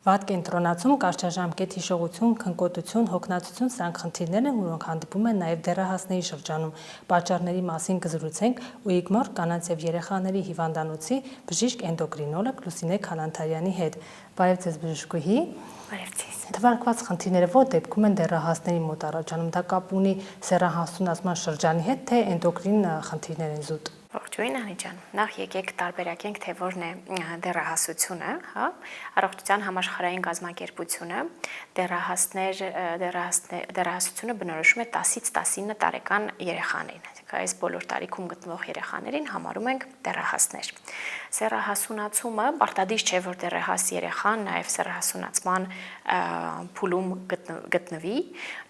Վատ կենտրոնացում, կարճաժամկետ հիշողություն, քնկոտություն, հոգնածություն սրանք խնդիրներ են, որոնք հանդիպում են նաև դեռահասների շրջանում։ Պատճառների մասին կզրուցենք ՈՒԻԳՄՈՌ կանանց եւ երեխաների հիվանդանոցի բժիշկ էնդոկրինոլոգ Լուսինե Քալանթարյանի հետ։ Բարև ձեզ բժշկուհի։ Բարև ձեզ։ Թվարկված խնդիրները ո՞ր դեպքում են դեռահասների մոտ առաջանում։ Դա կապ ունի սեռահասունացման շրջանի հետ, թե էնդոկրին խնդիրներ են զուտ։ Ողջույն Անի ջան, նախ եկեք տարբերակենք, թե որն է դեռահասությունը, հա, առողջության համաշխարհային կազմակերպությունը դեռահասությունը բնորոշում է 10-ից 19 տարեկան երեխաներին, այս բոլոր տարիքում գտնվող երեխաներին համարում ենք դեռահասներ։ Սեռահասունացումը պարտադիր չէ, որ դեռահաս երեխան նաև սեռահասունացման փուլում գտնվի,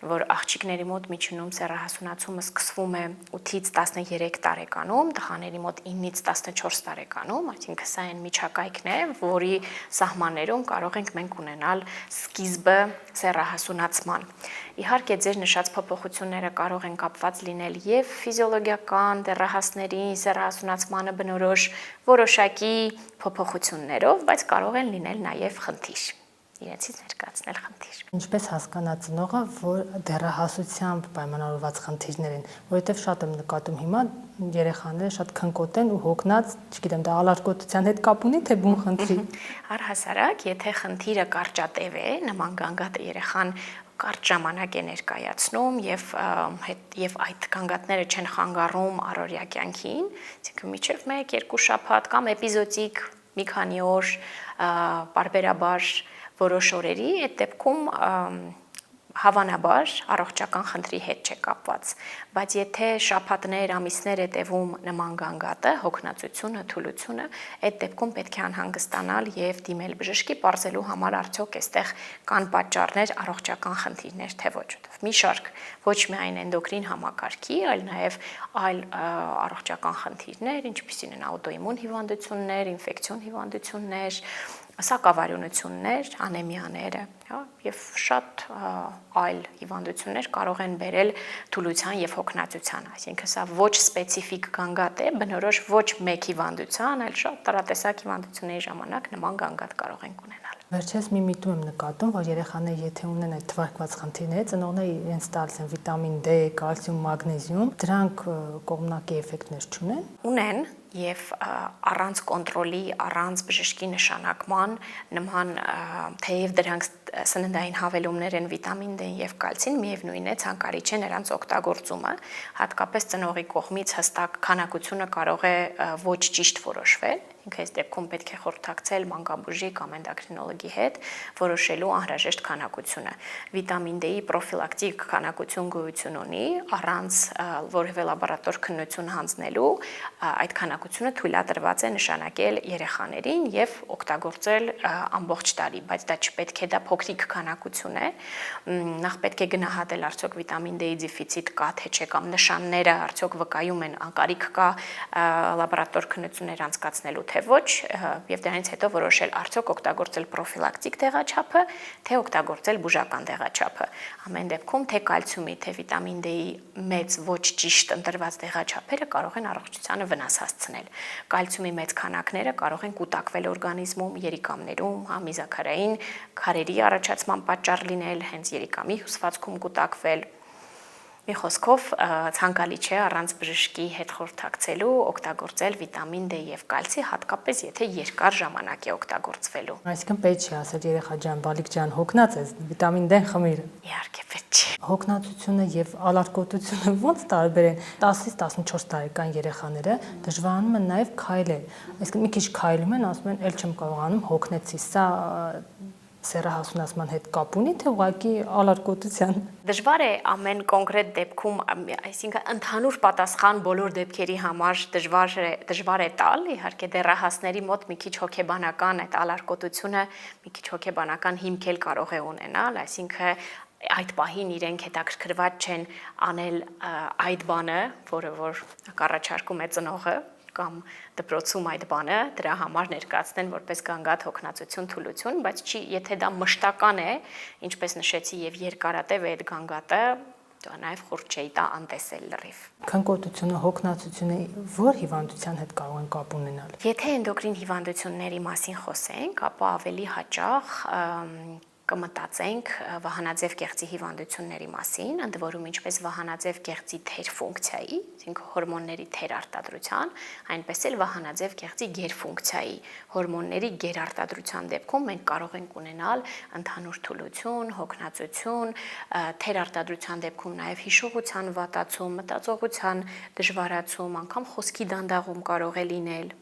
որ աղջիկների մոտ միջինում սեռահասունացումը սկսվում է 8-ից 13 տարեկանում, տղաների մոտ 9-ից 14 տարեկանում, այսինքն սա այն միջակայքն է, որի սահմաններում կարող ենք մենք ունենալ սկիզբը սեռահասունացման։ Իհարկե, ձեր նշած փոփոխությունները կարող են կապված լինել եւ ֆիզիոլոգիական դեռահասների սեռահասունացմանը բնորոշ որոշակի փոփոխություններով, բայց կարող են լինել նաեւ խնդիր։ Իրենցից ներկայացնել խնդիր։ Ինչպես հասկանա ծնողը, որ դեռահասությամբ պայմանավորված խնդիրներ են, որովհետև շատ եմ նկատում հիմա երեխաները շատ քնկոտ են ու հոգնած, չգիտեմ, դա ալարկոտության հետ կապ ունի, թե բուն խնդրի։ Առհասարակ, եթե խնդիրը կարճատև է, նման գանգատը երեխան կարճ ժամանակ է ներկայացնում եւ այդ գանգատները չեն խանգարում առօրյա կյանքին, այսինքն մինչեւ 1-2 շաբաթ կամ էպիզոդիկ մի քանի օր պարբերաբար որոշ օրերի, այդ դեպքում հավանաբար առողջական խնդրի հետ չէ կապված, բայց եթե շաբաթներ, ամիսներ է տևում նման գանգատը, հոգնածությունը, թուլությունը, այդ դեպքում պետք է անհանգստանալ եւ դիմել բժշկի, պարզելու համար արդյոք այստեղ կան պատճառներ, առողջական խնդիրներ, թե ոչ, մի շարք ոչ միայն էնդոկրին համակարգի, այլ նաեւ այլ առողջական խնդիրներ, ինչպիսին են աուտոիմուն հիվանդություններ, ինֆեկցիոն հիվանդություններ, սակավարյունություններ, անեմիաները, հա, եւ շատ այլ հիվանդություններ կարող են բերել թուլության եւ հոգնածության, այսինքն սա ոչ սպეციფიկ գանգատ է, բնորոշ ոչ մեկ հիվանդության, այլ շատ տարատեսակ հիվանդությունների ժամանակ նման գանգատ կարող ենք ունենալ։ Վերջերս մի միտում եմ նկատում, որ երեխաները եթե ունեն այդ թվարկված խնդիրները, ծնողները իրենց տալիս են վիտամին D, կալցիում, մագնեզիում, դրանք կողմնակի էֆեկտներ չունեն։ Ունեն եւ առանց կոնտրոլի, առանց բժշկի նշանակման նման թեև դրանք սննդային հավելումներ են վիտամին D եւ կալցին, միևնույն է ցանկալի չէ նրանց օգտագործումը, հատկապես ծնողի կողմից հստակ քանակությունը կարող է ոչ ճիշտ որոշվել, ինքը այս դեպքում պետք է խորհրդակցել մանկաբույժի կամ էնդոկրինոլոգի հետ, որոշելու անհրաժեշտ քանակությունը։ Վիտամին D-ի պրոֆիլակտիկ քանակություն գոյություն ունի, առանց որևէ լաբորատոր քննություն հանձնելու այդ քանակությունը թույլատրված է նշանակել երեխաներին եւ օգտագործել ամբողջ տարի, բայց դա չպետք է դա փոքրիկ քանակություն է։ Նախ պետք է գնահատել արդյոք վիտամին D-ի դեֆիցիտ կա թե չէ կամ նշանները արդյոք վկայում են անկարիք կա լաբորատոր քննություններ անցկացնելու թե ոչ, եւ դրանից հետո որոշել արդյոք օգտագործել պրոֆիլակտիկ դեղաչափը, թե օգտագործել բուժական դեղաչափը։ Ամեն դեպքում թե կալցիումի, թե վիտամին D-ի մեծ ոչ ճիշտ ընտրված դեղաչափերը կարող են առողջությանը վնաս հասցնել։ Կալցիումի մեծ քանակները կարող են կուտակվել օրգանիզմում, երիկամներում, համիզաքարային քարերի առաջացման պատճառ լինել, հենց երիկամի հյուսվածքում կուտակվել։ Մի խոսքով ցանկալի չէ առանց բժշկի հետ խորհրդակցելու օգտագործել վիտամին D եւ կալցի, հատկապես եթե երկար ժամանակ է օգտագործվելու։ Այսինքն պետք չի ասել երեխա ջան, բալիկ ջան, հոգնած ես, վիտամին D խմիր։ Իհարկե պետք չէ։ Հոգնածությունը եւ ալարկոտությունը ո՞նց տարբեր են։ 10-ից 14 տարեկան երեխաները դժվարանում են նաեւ քայլել։ Այսինքն մի քիչ քայլում են, ասում են, «Էլ չեմ կարողանում, հոգնեցի»։ Սա սեռահասունացման հետ կապ ունի, թե ուղղակի ալարկոտության։ Դժվար է ամեն կոնկրետ դեպքում, այսինքն ընդհանուր պատասխան բոլոր դեպքերի համար դժվար է տալ, իհարկե դեռահասների մոտ մի քիչ հոգեբանական այդ ալարկոտությունը մի քիչ հոգեբանական հիմք էլ կարող է ունենալ, այսինքն այդ պահին իրենք հետաքրքրված չեն անել այդ բանը, որը որ առաջարկում է ծնողը կամ դպրոցում այդ բանը, դրա համար ներկայացնեն որպես գանգատ հոգնածություն, թուլություն, բայց եթե դա մշտական է, ինչպես նշեցի եւ երկարատև է այդ գանգատը, դա նաև խորտ չէի տա անտեսել լրիվ։ Քնկոտությունը, հոգնածությունը որ հիվանդության հետ կարող են կապ ունենալ։ Եթե էնդոկրին հիվանդությունների մասին խոսենք, ապա ավելի հաճախ կմտածենք վահանաձև գեղձի հիվանդությունների մասին, ընդ որում ինչպես վահանաձև գեղձի թեր ֆունկցիայի, այսինքն հորմոնների թեր արտադրության, այնպես էլ վահանաձև գեղձի գերֆունկցիայի, հորմոնների գերարտադրության դեպքում մենք կարող ենք ունենալ ընդհանուր թուլություն, հոգնածություն, թեր արտադրության դեպքում նաև հիշողության վատացում, մտածողության դժվարացում, անգամ խոսքի դանդաղում կարող է լինել։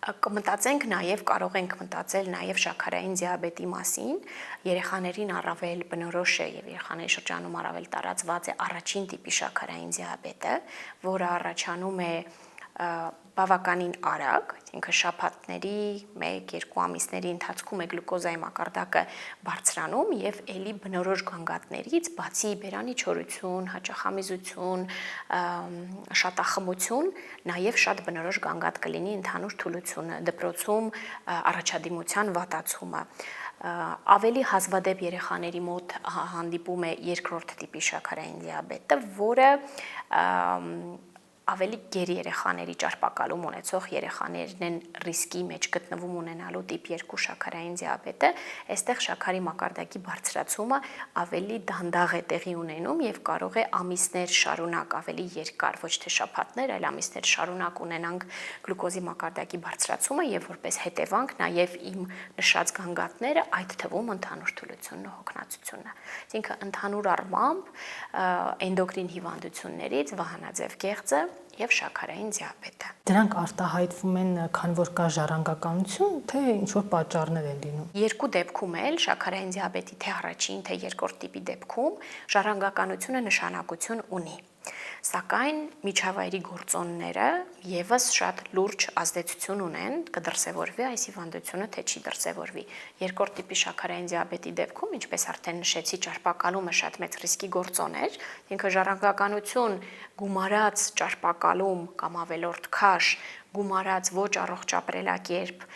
Կմտածենք նաև, կարող ենք մտածել նաև շաքարային դիաբետի մասին, երեխաներին առավել բնորոշ է եւ երեխաների շրջանում առավել տարածված է առաջին տիպի շաքարային դիաբետը, որը առաջանում է բավականին արագ, այսինքն շաբաթների 1-2 ամիսների ընթացքում է գլյուկոզայի մակարդակը բարձրանում եւ ելի բնորոշ գանգատներից, բացի բերանի չորություն, հաճախամիզություն, շատախմություն, նաեւ շատ բնորոշ գանգատ կլինի ընդհանուր թուլությունը, դպրոցում առաջադիմության վատացումը։ Ավելի հազվադեպ երեխաների մոտ հանդիպում է երկրորդ տիպի շաքարային դիաբետը, որը ավելի գեր երեխաների ճարպակալում ունեցող երեխաներն են ռիսկի մեջ գտնվում ունենալու տիպ 2 շաքարային դիաբետը, այստեղ շաքարի մակարդակի բարձրացումը ավելի դանդաղ է տեղի ունենում եւ կարող է ամիսներ շարունակ ավելի երկար, ոչ թե շաբաթներ, այլ ամիսներ շարունակ ունենանք գլյուկոզի մակարդակի բարձրացումը եւ որպես հետևանք նաեւ իմ նշած գանգատները, այդ թվում ընդհանուր թուլությունն ու հոգնածությունը։ Այսինքն ընդհանուր առմամբ էնդոկրին հիվանդություններից վահանաձև գեղձը եւ շաքարային դիաբետը։ Դրանք արտահայտվում են, քան որ կա ժառանգականություն, թե ինչ որ պատճառներ են լինում։ Երկու դեպքում էլ շաքարային դիաբետի թե առաջին, թե երկրորդ տիպի դեպքում ժառանգականությունը նշանակություն ունի։ Սակայն միջավայրի գործոնները եւս շատ լուրջ ազդեցություն ունեն, կդրսևորվի այս հիվանդությունը, թե չի դրսևորվի։ Երկրորդ տիպի շաքարային դիաբետի դեպքում, ինչպես արդեն նշեցի, ճարպակալումը շատ մեծ ռիսկի գործոն էր, ինքը ժառանգականություն գումարած ճարպակալում կամ ավելորդ քաշ, գումարած ոչ առողջ ապրելակերպ,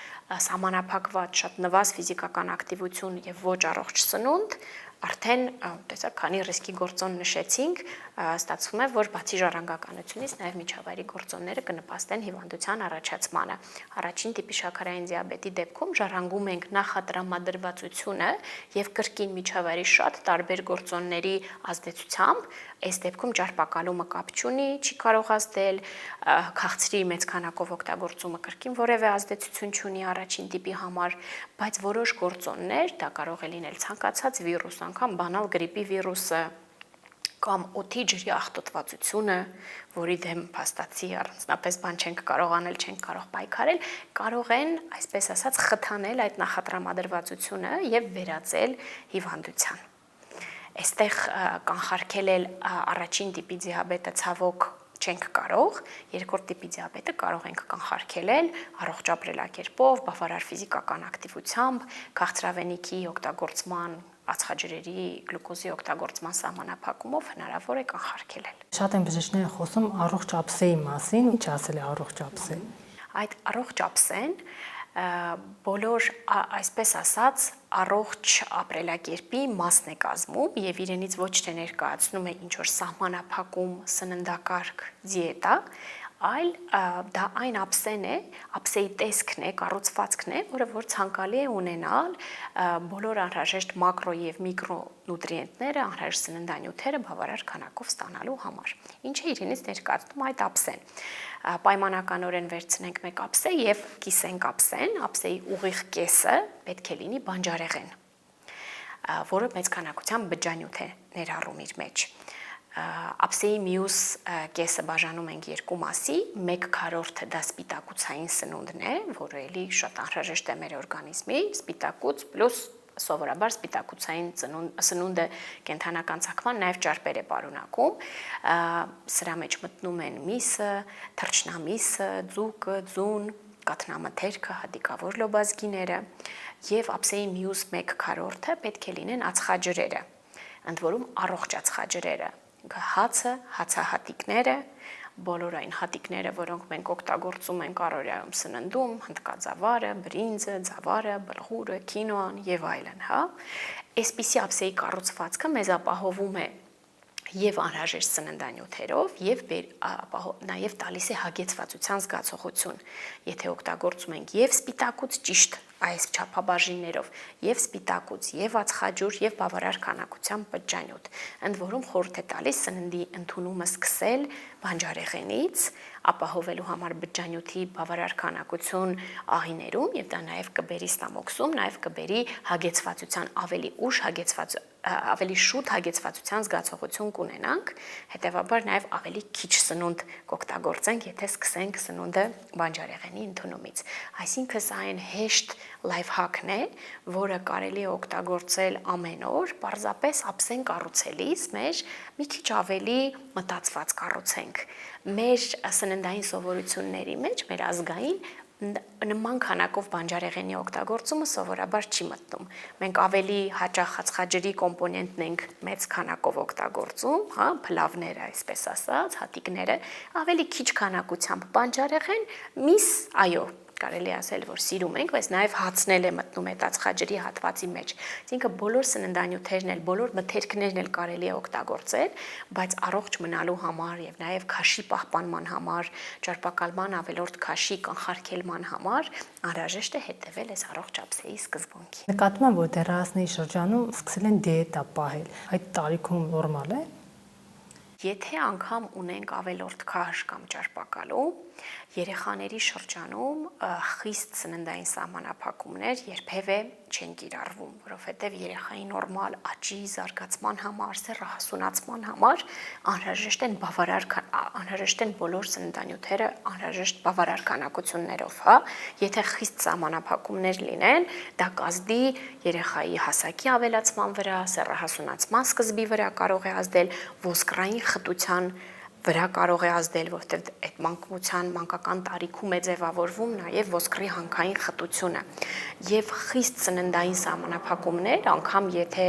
սահմանափակված շատ նվազ ֆիզիկական ակտիվություն եւ ոչ առողջ սնունդ, արդեն տեսակ քանի ռիսկի գործոն նշեցինք, ստացվում է, որ բացի ժառանգականությունից նաև միջավայրի գործոնները կնպաստեն հիվանդության առաջացմանը։ Առաջին տիպի շաքարային դիաբետի դեպքում ժառանգում ենք նախատրամադրվածությունը եւ կրկին միջավայրի շատ տարբեր գործոնների ազդեցությամբ, այս դեպքում ճարպակալումը կապ չունի, չի կարող ազդել, քաղցրի մեծ քանակով օգտագործումը կրկին որևէ ազդեցություն չունի առաջին տիպի համար, բայց որոշ գործոններ, դա կարող է լինել ցանկացած վիրուս, անգամ բանալ գրիպի վիրուսը կամ օդի ջրի աղտոտվածությունը, որի դեմ փաստացի առանձնապես բան չենք կարող անել, չենք կարող պայքարել, կարող են, այսպես ասած, խթանել այդ նախատրամադրվածությունը եւ վերածել հիվանդության։ Այստեղ կանխարգել էլ առաջին տիպի դիաբետը ցավոք չենք կարող, երկրորդ տիպի դիաբետը կարող ենք կանխարգելել առողջ ապրելակերպով, բավարար ֆիզիկական ակտիվությամբ, քաղցրավենիքի օգտագործման, ածխաջրերի, գլյուկոզի օգտագործման սահմանափակումով հնարավոր է կանխարգելել։ Շատ են բժիշկները խոսում առողջ ափսեի մասին, ինչ ասել է առողջ ափսե։ Այդ առողջ ափսեն բոլոր, այսպես ասած, առողջ ապրելակերպի մասն է կազմում եւ իրենից ոչ թե ներկայացնում է ինչ որ սահմանափակում, սննդակարգ, դիետա, այլ դա այն ափսեն է, ափսեի տեսքն է, կառուցվածքն է, որը որ ցանկալի է ունենալ բոլոր անհրաժեշտ մակրո եւ միկրո նուտրիենտները, անհրաժեշտ սննդանյութերը բավարար քանակով ստանալու համար։ Ինչը իրենից ներկայացնում այդ ափսեն։ Պայմանականորեն վերցնենք մեկ ափսե եւ կիսենք ափսեն, ափսեի ուղիղ կեսը պետք է լինի բանջարեղեն, որը մեծ քանակությամբ բջջանյութ է ներառում իր մեջ։ Ափսեի մյուս կեսը բաժանում ենք երկու մասի, 1/4 դա սպիտակուցային սնունդն է, որը էլի շատ անհրաժեշտ է մեր օրգանիզմի, սպիտակուց պլյուս սովորաբար սպիտակուցային սնունդը կենդանական ցակման նաև ճարպեր է պարունակում, սրա մեջ մտնում են միսը, թռչնամիսը, ձուկը, ձուն, կաթնամթերքը, հատիկավոր լոբազգիները եւ ափսեի մյուս 1/4 պետք է լինեն ածխաջրերը, ընդ որում առողջ ածխաջրերը, հացը, հացահատիկները, բոլոր այն հատիկները, որոնք մենք օգտագործում ենք առօրյայում սննդում, հնդկածավարը, բրինձը, ձավարը, բլղուրը, կինոան եւ այլն, հա։ Այսպիսի ափսեի կառուցվածքը մեզ ապահովում է եւ անհրաժեշտ սննդանյութերով եւ նաեւ տալիս է հագեցվածության զգացողություն, եթե օգտագործում ենք եւ սպիտակուց ճիշտ այս չափաբաժիններով եւ սպիտակուց եւ ածխաջուր եւ բավարար քանակությամբ բջջանյութ, ընդ որում խորհուրդ է տալիս սննդի ընդունումը սկսել բանջարեղենից, ապահովելու համար բջջանյութի բավարար քանակություն աղիներում եւ դա նաեւ կբերի ստամոքսում, նաեւ կբերի հագեցվածության ավելի շուտ հագեցվածության զգացողություն կունենանք, հետեւաբար նաեւ ավելի քիչ սնունդ կօգտագործենք, եթե սկսենք սնունդը բանջարեղենի ընդունումից։ Այսինքն սա այն հեշտ լայֆհաքն է, որը կարելի է օգտագործել ամեն օր, պարզապես ափսեն կառուցելիս մեր մի քիչ ավելի մտածված կառուցենք։ Մեր սննդային սովորությունների մեջ, մեր ազգային նման քանակով բանջարեղենի օգտագործումը սովորաբար չի մտնում։ Մենք ավելի հաճախ ածխաջրի կոմպոնենտն ենք մեծ քանակով օգտագործում, հա, փլավները, այսպես ասած, հատիկները, ավելի քիչ քանակությամբ բանջարեղեն, միս, այո, կարելի ասել, որ սիրում ենք, բայց նաև հացնել է մտնում այդ ածխաջրի հատվածի մեջ։ Այսինքն բոլոր սննդանյութերն էլ, բոլոր մթերքներն էլ կարելի է օգտագործել, բայց առողջ մնալու համար եւ նաև քաշի պահպանման համար, ճարպակալման ավելորդ քաշի կանխարգելման համար անհրաժեշտ է հետևել այս առողջ ափսեի սկզբունքին։ Նկատում եմ, որ դեռահասների շրջանում սկսել են դիետա պահել։ Այդ տարիքում նորմալ է։ Եթե անգամ ունենք ավելորդ քաշ կամ ճարպակալու, երեխաների շրջանում խիստ սննդային սահմանափակումներ երբևէ չեն կիրառվում, որովհետև երեխայի նորմալ աճի, զարգացման համար, սեռահասունացման համար անհրաժեշտ են բոլոր սննդանյութերը անհրաժեշտ բավարար քանակություններով, հա, եթե խիստ սահմանափակումներ լինեն, դա կազդի երեխայի հասակի ավելացման վրա, սեռահասունացման սկզբի վրա կարող է ազդել, ոսկրային խտության վրա կարող է ազդել, որտեղ այդ մանկական տարիքում է ձևավորվում նաև ոսկրի հանքային խտությունը եւ խիստ սննդային սահմանափակումներ, անգամ եթե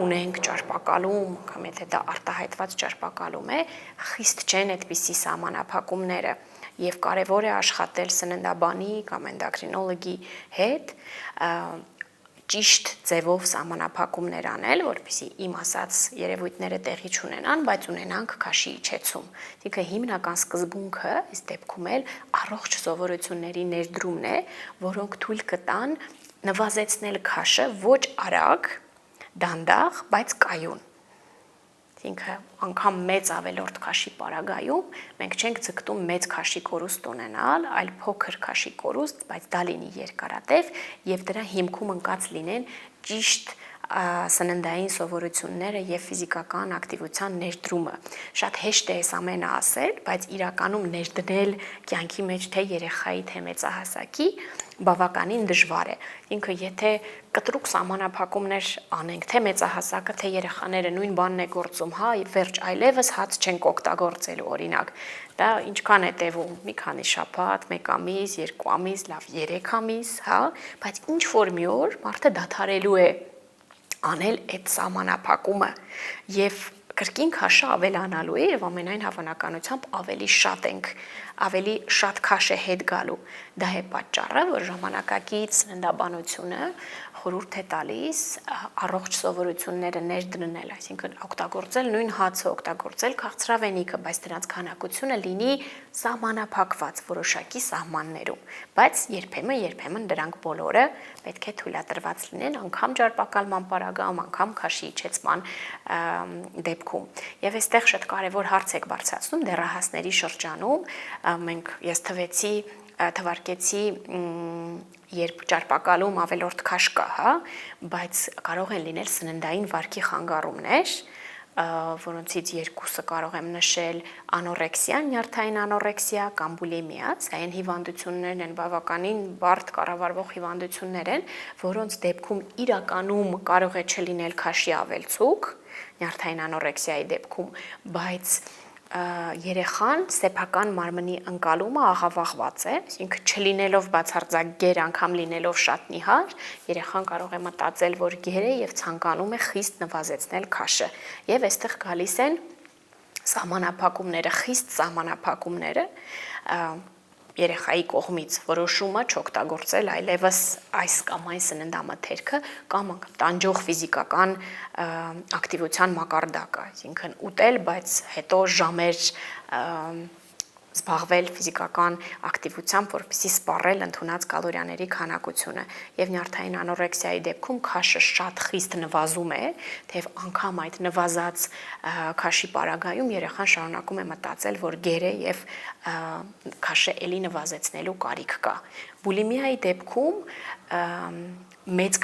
ունենք ճարպակալում, կամ եթե դա արտահայտված ճարպակալում է, խիստ չեն այդպիսի սահմանափակումները եւ կարեւոր է աշխատել սննդաբանի կամ էնդոկրինոլոգի հետ ճիշտ ձևով սահմանափակումներ անել, որպեսզի իմ ասած երևույթները տեղի չունենան, բայց ունենանք քաշի իջեցում։ Այսինքն հիմնական սկզբունքը այս դեպքում էլ առողջ սովորությունների ներդրումն է, որոնք թույլ կտան նվազեցնել քաշը ոչ արագ, դանդաղ, բայց կայուն։ Այսինքն անգամ մեծ ավելորդ քաշի պարագայում մենք չենք ձգտում մեծ քաշի կորուստ ունենալ, այլ փոքր քաշի կորուստ, բայց դա լինի երկարատև եւ դրա հիմքում ընկած լինեն ճիշտ սննդային սովորությունները եւ ֆիզիկական ակտիվության ներդրումը։ Շատ հեշտ է այս ամենը ասել, բայց իրականում ներդնել կյանքի մեջ թե երեխայի, թե մեծահասակի բավականին դժվար է։ Ինքը եթե կտրուկ սահմանափակումներ անենք, թե մեծահասակը, թե երեխաները նույն բանն է գործում, հա, վերջ այլևս հաց չենք օգտագործելու, օրինակ, դա ինչքան է տևում, մի քանի շաբաթ, 1 ամիս, 2 ամիս, լավ 3 ամիս, հա, բայց ինչ որ մի օր մարդը դադարելու է անել այդ սահմանափակումը եւ կրկին քաշը ավելանալու է եւ ամենայն հավանականությամբ ավելի շատ քաշ է հետ գալու։ Դա է պատճառը, որ ժամանակակից սննդաբանությունը խորհուրդ է տալիս առողջ սովորությունները ներդնել, այսինքն օգտագործել նույն հացը, օգտագործել քաղցրավենիքը, բայց դրանց քանակությունը լինի սահմանափակված որոշակի սահմաններում, բայց երբեմն դրանք բոլորը պետք է թույլատրված լինեն անգամ ճարպակալման պարագայում, անգամ քաշի իջեցման դեպքում։ Եվ այստեղ շատ կարևոր հարց եք բարձրացնում դեռահասների շրջանում, ես թվարկեցի երբ ճարպակալում ավելորդ քաշ կա, հա, բայց կարող են լինել սննդային վարքի խանգարումներ, որոնցից երկուսը կարող եմ նշել անորեքսիա, նյարդային անորեքսիա կամ բուլիմիա, սա այն հիվանդություններն են, բավականին բարդ կառավարվող հիվանդություններ են, որոնց դեպքում իրականում կարող է չլինել քաշի ավելցուկ, նյարդային անորեքսիայի դեպքում, բայց երեխան սեփական մարմնի ընկալումը աղավաղված է, այսինքն չլինելով բացարձակ գեր, անգամ լինելով շատ նիհար, երեխան կարող է մտածել, որ գեր է եւ ցանկանում է խիստ նվազեցնել քաշը։ Եվ այստեղ գալիս են սահմանափակումները, խիստ սահմանափակումները, երեխայի կողմից որոշումը չօգտագործել այլևս այս կամ այն սննդամթերքը կամ տանջող ֆիզիկական ակտիվության մակարդակը, այսինքն ուտել, բայց հետո ժամեր զբաղվել ֆիզիկական ակտիվությամբ, որպեսզի սպառել ընդունած կալորիաների քանակությունը եւ նյարդային անորեքսիայի դեպքում քաշը շատ խիստ նվազում է, թեև անգամ այդ նվազած քաշի պարագայում երեխան շարունակում է մտածել, որ գեր է եւ քաշը էլի նվազեցնելու կարիք կա։ Բուլիմիայի դեպքում մեծ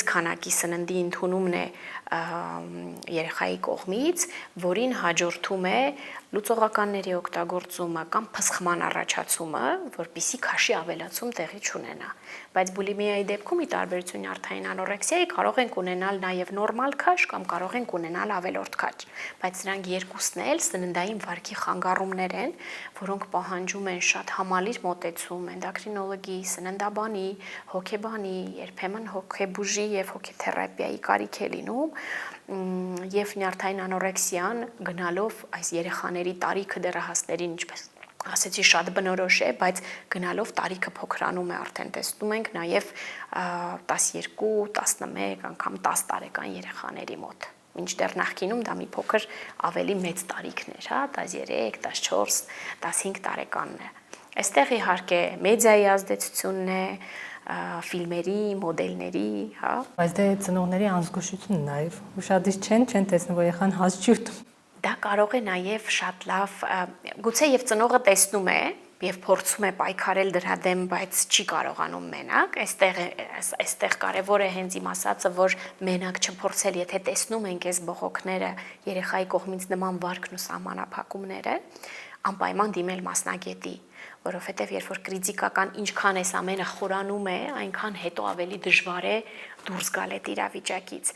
քանակի սննդի ընդունումն է երեխայի կողմից, որին հաջորդում է լուծողականների օգտագործումը կամ փսխման առաջացումը, որպեսզի քաշի ավելացում տեղի չունենա։ Բայց բուլիմիայի դեպքում ի տարբերություն նյարդային անորեքսիայի կարող ենք ունենալ նաև նորմալ քաշ կամ կարող ենք ունենալ ավելորդ քաշ, բայց սրանք երկուսն էլ սննդային վարքի խանգարումներ են, որոնք պահանջում են շատ համալիր մոտեցում էնդոկրինոլոգի, սննդաբանի, հոգեբանի, երբեմն հոգեբուժի եւ հոգեթերապիայի կարիք է լինում, եւ նյարդային անորեքսիան գնալով այս երեխաների տարիքը դեռահասներին, ինչպես ասեցի, շատ բնորոշ է, բայց գնալով տարիքը փոքրանում է, արդեն տեսնում ենք նաև 12, 11, անգամ 10 տարեկան երեխաների մոտ։ Մինչդեռ նախկինում դա մի փոքր ավելի մեծ տարիքներ, հա, 13, 14, 15 տարեկանն է։ Այստեղ իհարկե մեդիայի ազդեցությունն է, ֆիլմերի, մոդելների, հա։ Բայց դե ծնողների անզգուշությունն նաև ուշադիր չեն տեսնում, որ երեխան հաց չի ուտում։ Դա կարող է նաև շատ լավ, գուցե եւ ծնողը տեսնում է եւ փորձում է պայքարել դրա դեմ, բայց չի կարողանում մենակ։ Այստեղ կարևոր է հենց իմ ասածը, որ մենակ չփորձել, եթե տեսնում ենք այս բողոքները, երեխայի կողմից նման վարքն ու սահմանափակումները, անպայման դիմել մասնագետի, որովհետև երբ որ կրիտիկական ինչքան էս ամենը խորանում է, այնքան հետո ավելի դժվար է դուրս գալ այդ իրավիճակից։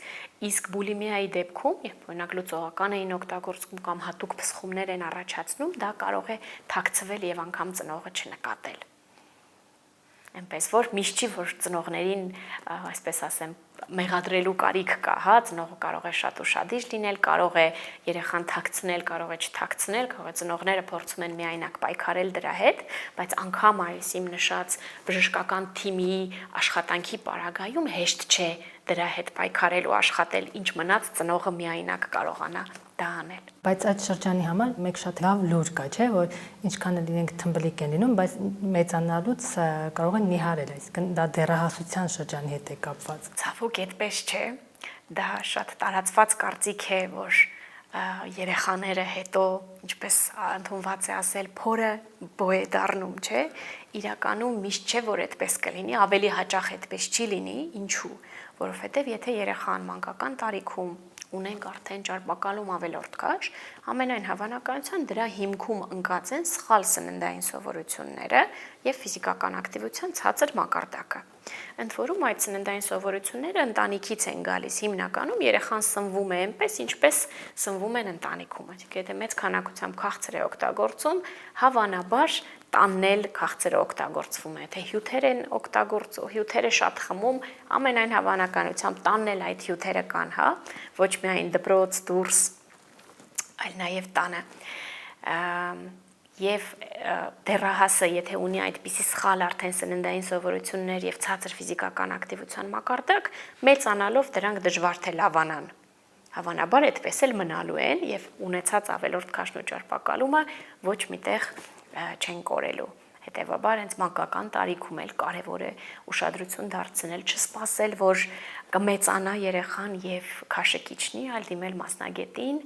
Իսկ բուլիմիայի դեպքում, երբ օրինակ լուծողական էին օգտագործում կամ հատուկ փսխումներ են առաջացնում, դա կարող է թաքցվել եւ անգամ ծնողը չնկատել։ Այնպես որ միշտ չի, որ ծնողներին, այսպես ասեմ, մեղադրելու կարիք կա, հա, ծնողը կարող է շատ ուշադիր լինել, կարող է երեխան թաքցնել, կարող է չթաքցնել, կարող է ծնողները փորձում են միայնակ պայքարել դրա հետ, բայց անգամ այս իմ նշած բժշկական թիմի աշխատանքի պարագայում հեշտ չէ դրա հետ պայքարել ու աշխատել, ինչ մնաց ծնողը միայնակ կարողանա դա անել։ Բայց այդ շրջանի համար մեկ շատ լավ լուր կա, չէ, որ ինչքան էլ իրենք թմբլիկ են լինում, բայց մեծանալուց կարող են նիհարել, այսինքն դա դեռահասության շրջանի հետ է կապված։ Ցավոք այդպես չէ, դա շատ տարածված կարծիք է, որ երեխաները հետո, ինչպես ընդունված է ասել, փորը բո է դառնում, չէ, իրականում միշտ չէ, որ այդպես կլինի, ավելի հաճախ այդպես չի լինի, ինչու, որովհետև եթե երեխան մանկական տարիքում ունենք արդեն ճարպակալում ավելորդ քաշ, ամենայն հավանականությամբ դրա հիմքում ընկած են սխալ սննդային սովորությունները եւ ֆիզիկական ակտիվության ցածր մակարդակը։ Ընդ որում այդ սննդային սովորությունները ընտանիքից են գալիս, հիմնականում երեխան սնվում է այնպես, ինչպես սնվում են ընտանիքում։ Այսինքն եթե մեծ քանակությամբ քաղցր է օգտագործում, հավանաբար տանն էլ քաղցրը օգտագործվում է, թե հյութեր են օգտագործում, հյութերը շատ խմում, ամենայն հավանականությամբ տանն էլ այդ հյութերը կան, հա, ոչ միայն դպրոց, դուրս, այլ նաև տանը։ Եվ դեռահասը, եթե ունի այդպիսի սխալ արդեն սննդային սովորություններ եւ ցածր ֆիզիկական ակտիվության մակարդակ, մեծանալով դրանք դժվար թե լավանան։ Հավանաբար այդպես էլ մնալու են եւ ունեցած ավելորդ քաշն ու ճարպակալումը ոչ միտեղ չեն կորելու։ Հետևաբար հենց մանկական տարիքում էլ կարևոր է ուշադրություն դարձնել, չսպասել, որ կմեծանա երեխան եւ քաշը կիջնի, այլ դիմել մասնագետին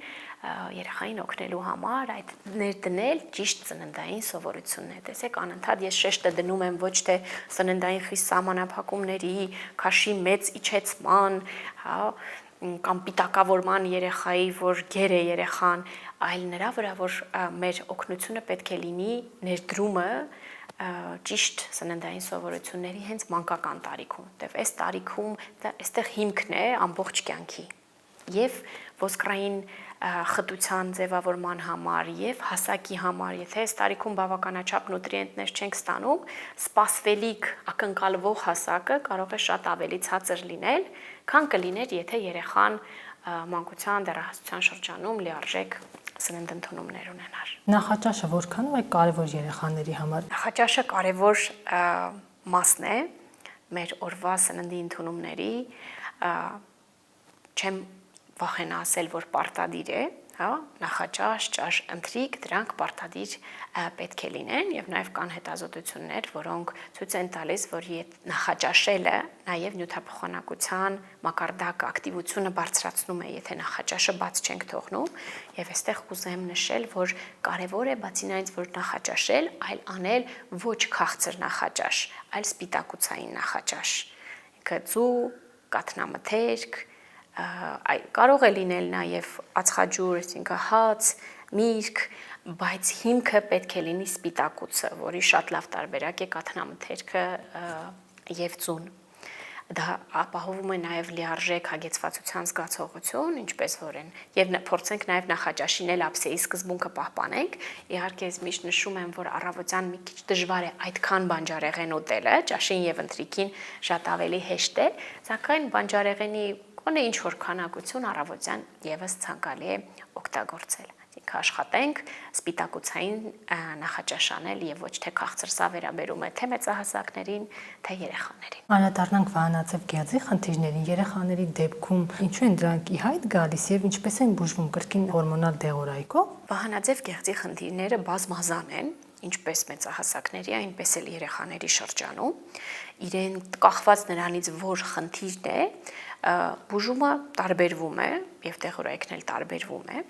երեխային օգնելու համար, այդ ներդնել ճիշտ ծննդային սովորություններ։ Տեսեք, անընդհատ ես շեշտը դնում եմ ոչ թե ծննդային խիստ սահմանափակումների, քաշի մեծ իջեցման, հա, կամ պիտակավորման երեխայի, որ գեր է երեխան, այլ նրա վրա, որ մեր օգնությունը պետք է լինի ներդրումը ճիշտ սննդային սովորությունների հենց մանկական տարիքում, որտեղ այս տարիքում այստեղ հիմքն է ամբողջ կյանքի եւ ոսկրային խտության ձևավորման համար եւ հասակի համար, եթե այս տարիքում բավականաչափ նուտրիենտներ չենք ստանում, սպասվելիք ակնկալվող հասակը կարող է շատ ավելի ցածր լինել, քան կլիներ, եթե երեխան մանկության դեռահասության շրջանում լիարժեք սննդընդունումներ ունենար։ Նախաճաշը որքան է կարևոր երեխաների համար։ Նախաճաշը կարևոր մասն է մեր օրվա սննդի ընդունումների, չեմ վախենա ասել, որ պարտադիր է, հա, նախաճաշ, ճաշ, ընթրիք, դրանք պարտադիր պետք է լինեն եւ նաեւ կան հետազոտություններ, որոնք ցույց են տալիս, որ նախաճաշելը նաեւ նյութափոխանակության մակարդակը, ակտիվությունը բարձրացնում է, եթե նախաճաշը բաց չենք թողնում, եւ այստեղ կուզեմ նշել, որ կարեւոր է բացի այնից, որ նախաճաշել, այլ անել ոչ քաղցր նախաճաշ, այլ սպիտակուցային նախաճաշ, գծու, կաթնամթերք, կարող է լինել նաև ածխաջուր, այսինքն հաց, միրգ, բայց հիմքը պետք է լինի սպիտակուցը, որի շատ լավ տարբերակ է կաթնամթերքը եւ ձուն։ Դա ապահովում է նաև լիարժեք հագեցվածության զգացողություն, ինչպես որ են, եւ փորձենք նաև նախաճաշին էլ ափսեի սկզբունքը պահպանենք։ Իհարկե, ես միշտ նշում եմ, որ առավոտյան մի քիչ դժվար է այդքան բանջարեղեն ուտելը, ճաշին եւ ընթրիքին շատ ավելի հեշտ է, սակայն բանջարեղենի Ոնե ինչ որ քանակություն առավոտյան եւս ցանկալի է օգտագործել։ Այսինքն աշխատենք սպիտակուցային նախաճաշանել եւ ոչ թե քաղցր, սա վերաբերում է թե մեծահասակներին, թե երեխաներին։ Անդրադառնանք վահանաձև գեղձի խնդիրներին, երեխաների դեպքում ինչու են դրանք ի հայտ գալիս եւ ինչպես են բուժվում կրկին հորմոնալ դեղորայքով։ Վահանաձև գեղձի խնդիրները բազմազան են, ինչպես մեծահասակների, այնպես էլ երեխաների շրջանում։ Իրեն կախված նրանից, որ խնդիրն է, բուժումը տարբերվում է եւ դեղորայքն էլ տարբերվում է,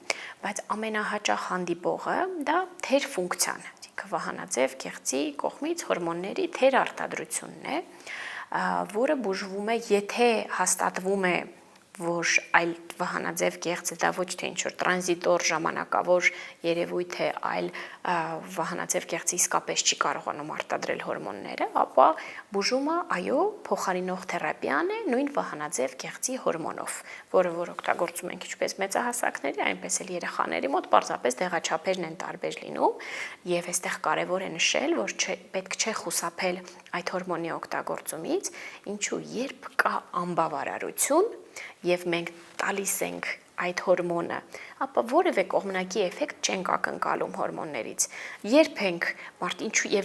բայց ամենահաճախ հանդիպողը դա թեր ֆունկցիան, այսինքն վահանաձև գեղձի կողմից հորմոնների թեր արտադրությունն է, որը բուժվում է, եթե հաստատվում է, որ այլ վահանաձև գեղձը դա ոչ թե ինչ-որ տրանզիտոր ժամանակավոր երևույթ է, այլ վահանաձև գեղձը իսկապես չի կարողանում արտադրել հորմոնները, ապա բուժումը, այո, փոխարինող թերապիան է նույն վահանաձև գեղձի հորմոնով, որը որ օգտագործում ենք ինչպես մեծահասակների, այնպես էլ երեխաների մոտ, պարզապես դեղաչափերն են տարբեր լինում, եւ այստեղ կարեւոր է նշել, որ պետք չէ խուսափել այդ հորմոնի օգտագործումից, ինչու երբ կա անբավարարություն եւ մենք տալիս ենք այդ հորմոնը, ապա որևէ կողմնակի էֆեկտ չենք ակնկալում հորմոններից։ Երբ ենք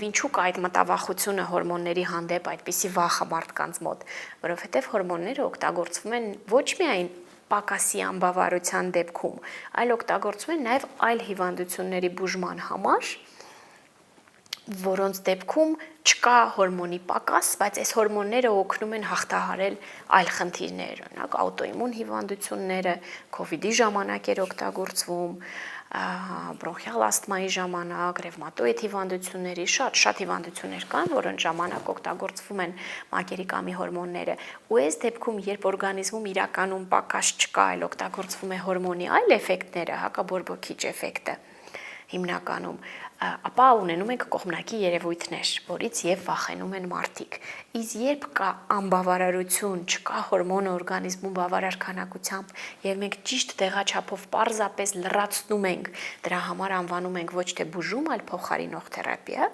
ինչու կա այդ մտավախությունը հորմոնների հանդեպ, այդպիսի վախը մարդկանց մոտ, որովհետեւ հորմոնները օգտագործվում են ոչ միայն պակասի անբավարարության դեպքում, այլ օգտագործվում են նաեւ այլ հիվանդությունների բուժման համար, որոնց դեպքում չկա հորմոնի պակաս, բայց այս հորմոնները օգնում են հաղթահարել այլ խնդիրներ, օրինակ աուտոիմուն հիվանդությունները, COVID-ի ժամանակ էր օգտագործվում, բրոնխիալ ասթմայի ժամանակ, ռևմատոիդ հիվանդությունների, շատ հիվանդություններ կան, որոնց ժամանակ օգտագործվում են մակերիկամի հորմոնները, ու այս դեպքում, երբ օրգանիզմում իրականում պակաս չկա, այլ օգտագործվում է հորմոնի այլ էֆեկտները, հակաբորբոքիչ էֆեկտը, հիմնականում, ապա ունենում ենք կողմնակի երևույթներ, որից եւ վախենում են մարդիկ։ Իսկ երբ կա անբավարարություն, չկա հորմոնը օրգանիզմում բավարար քանակությամբ եւ մենք ճիշտ դեղաչափով պարզապես լրացնում ենք, դրա համար անվանում ենք ոչ թե բուժում, այլ փոխարինող թերապիա,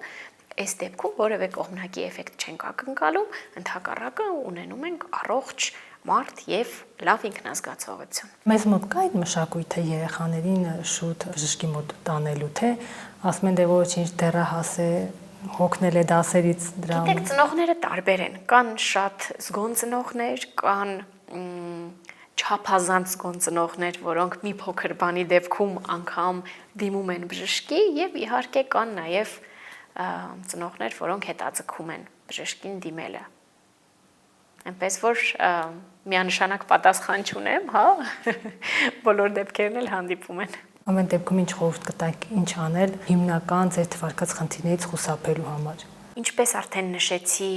այս դեպքում որևէ կողմնակի էֆեկտ չենք ակնկալում, ընդհակառակը ունենում ենք առողջ մարդ եւ լավ ինքնազգացողություն։ Մեզ մոտ կա այդ մշակույթը երեխաներին շուտ բժշկի մոտ տանելու, թե ասում են դե ոչինչ դեռահաս է, հոգնել է դասերից դրա։ Գիտեք, ծնողները տարբեր են, կան շատ զգոն ծնողներ, կան չափազանց զգոն ծնողներ, որոնք մի փոքր բանի դեպքում անգամ դիմում են բժշկի եւ իհարկե կան նաեւ ծնողներ, որոնք հետաձգում են բժշկին դիմելը։ Այնպես որ միանշանակ պատասխան չունեմ, հա, բոլոր դեպքերն էլ հանդիպում են։ Ամեն դեպքում ինչ խորհուրդ կտաք, ինչ անել հիմնական ձեր թվարկած խնդիրներից խուսափելու համար։ Ինչպես արդեն նշեցի,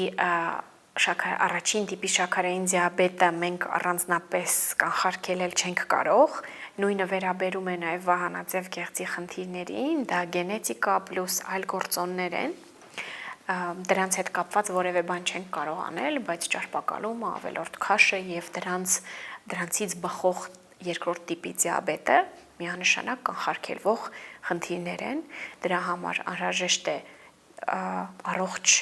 առաջին տիպի շաքարային դիաբետը մենք առանձնապես կանխարգելել չենք կարող, նույնը վերաբերում է նաև վահանաձև գեղձի խնդիրներին, դա գենետիկա պլյուս այլ գործոններ են, դրանց հետ կապված որևէ բան չենք կարող անել, բայց ճարպակալումը, ավելորդ քաշը եւ դրանցից բխող երկրորդ տիպի դիաբետը միանշանակ կանխարգելվող խնդիրներ են, դրա համար անհրաժեշտ է առողջ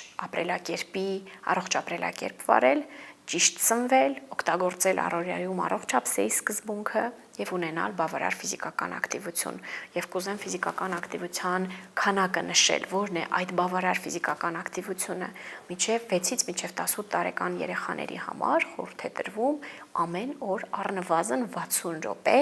ապրելակերպ վարել ճիշտ սնվել, օգտագործել առօրյայում առողջապսեի սկզբունքը եւ ունենալ բավարար ֆիզիկական ակտիվություն։ Եվ կուզեմ ֆիզիկական ակտիվության քանակը նշել, որն է այդ բավարար ֆիզիկական ակտիվությունը։ Մինչեւ 6-ից մինչեւ 18 տարեկան երեխաների համար խորհուրդ է տրվում ամեն օր առնվազն 60 րոպե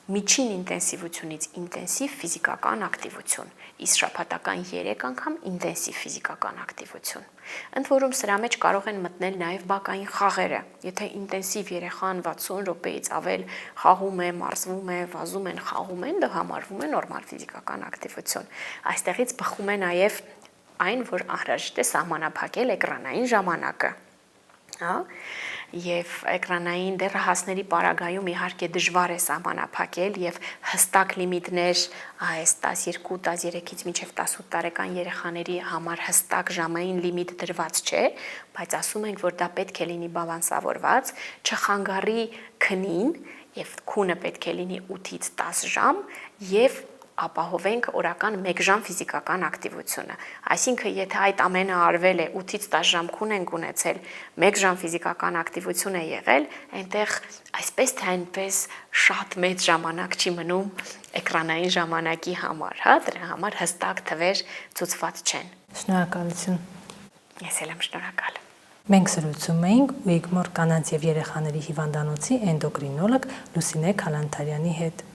միջին ինտենսիվությունից ինտենսիվ ֆիզիկական ակտիվություն, իսկ շաբաթական 3 անգամ ինտենսիվ ֆիզիկական ակտիվություն։ Ընդ որում սրա մեջ կարող են մտնել նաև բակային խաղերը։ Եթե ինտենսիվ երեխան 60 րոպեից ավել խաղում է, մարզվում է, վազում են, խաղում են, դա համարվում է նորմալ ֆիզիկական ակտիվություն։ Այստեղից բխում է նաև այն, որ անհրաժեշտ է սահմանափակել էկրանային ժամանակը։ Հա եւ էկրանային դեռահասների պարագայում իհարկե դժվար է սահմանափակել եւ հստակ լիմիտներ այս 12-13-ից մինչեւ 18 տարեկան երեխաների համար հստակ ժամային լիմիտ դրված չէ, բայց ասում ենք, որ դա պետք է լինի բալանսավորված, չխանգարի քնին եւ քունը պետք է լինի 8-ից 10 ժամ եւ ապահովենք օրական 1 ժամ ֆիզիկական ակտիվությունը։ Այսինքն, եթե այդ ամենը արվել է 8-ից 10 ժամ քուն ենք ունեցել, 1 ժամ ֆիզիկական ակտիվություն է եղել, այնտեղ այսպես թե այնպես շատ մեծ ժամանակ չի մնում էկրանային ժամանակի համար, հա, դրա համար հստակ թվեր ցուցված չեն։ Շնորհակալություն։ Ես էլ եմ շնորհակալ։ Մենք զրուցում էինք Ուիգմոր կանանց եւ երեխաների հիվանդանոցի էնդոկրինոլոգ Լուսինե Քալանթարյանի հետ։